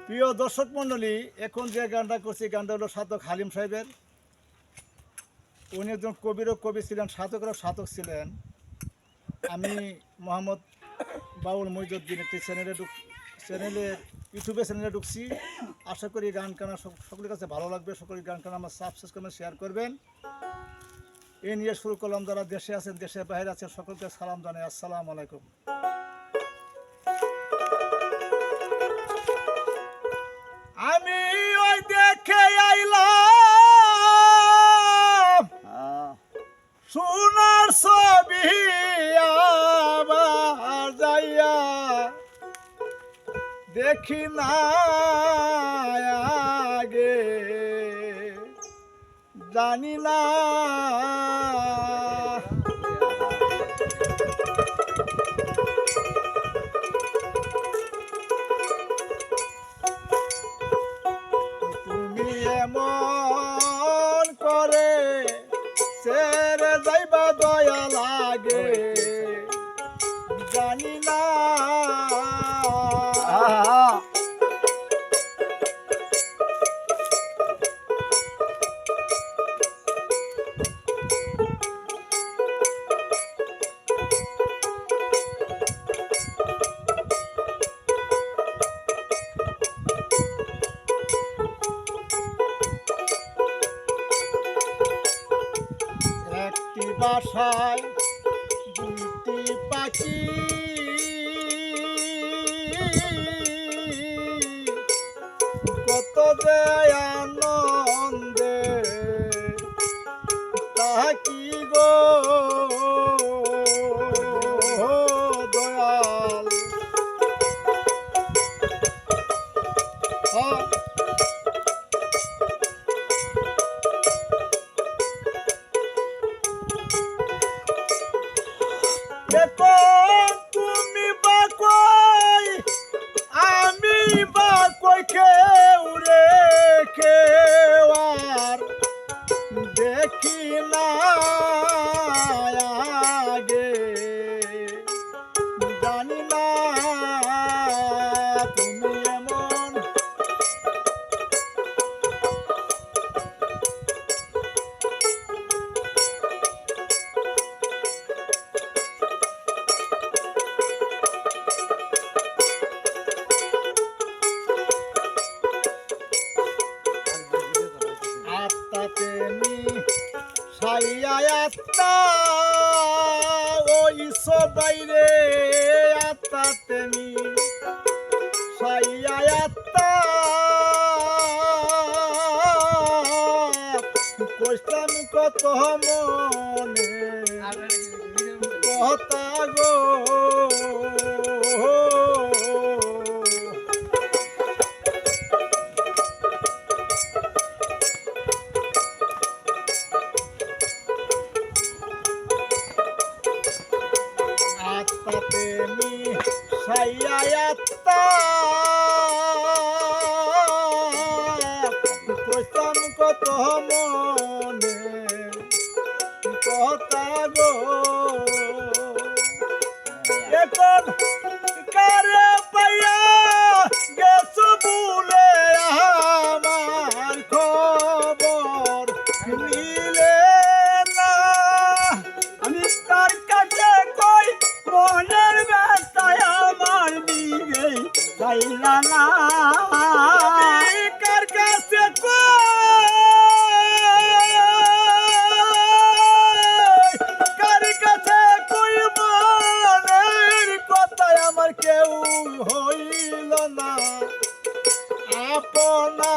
প্রিয় দর্শক মণ্ডলী, এখন যে গানটা করছি গানটা হলো সাধক হালিম সাহেবের। উনি একজন কবিরও কবি ছিলেন, সাধকেরও সাধক ছিলেন। আমি মোহাম্মদ বাউল মইজুদ্দিন একটি চ্যানেলের ইউটিউবে চ্যানেলে ঢুকছি। আশা করি গান কানা সকলের কাছে ভালো লাগবে। সকলের গান কানা আমার সাবস্ক্রাইব করবেন, শেয়ার করবেন। এ নিয়ে শুরু করলাম। যারা দেশে আছেন, দেশের বাইরে আছেন, সকলকে সালাম জানাই। আসসালামু আলাইকুম। আমি ওই দেখে আইলাম সোনার ছবি, আবার যাইয়া দেখি না আগে, জানি না তুমি এমন করে ছেড়ে যাইবা দয়া লাগে, জানি না একটি বাসায় দুটি পাখি, কত যে আনন্দে তাকি গো দয়াল। দেখো তুমি বা কই, আমি বা কই, কেউ রে কেউ আর দেখি না আগে, জানি না তুমি এমন আত্মাতে সাইয়া আত্মা ওই সবাইরে, আত্মাতে সাইয়া আত্মা কইতাম কত মনে কথা গো, আত্মাতে সাইয়া আত্মা কইতাম কত মনে কথা গো। এখন কারে পাইয়া গেছো বলে আমার খবর নিলে না, আমি তার কাছে কই মনের ব্যথায় আমার দিকে চাইলা না, কার কাছে কার কাছে কই মনের কথায় আমার কেউ হইল না আপনা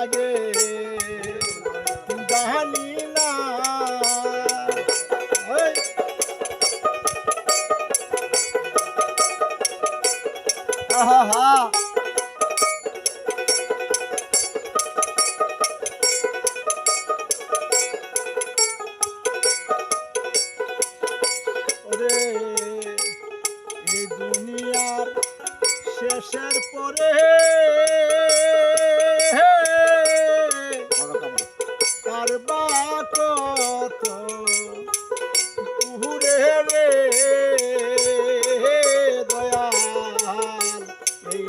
আগে, জানি না আহা ওরে, এই দুনিয়ার শেষের পরে কার বা কত পুরে রে দয়াল, এই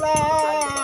পাইলাম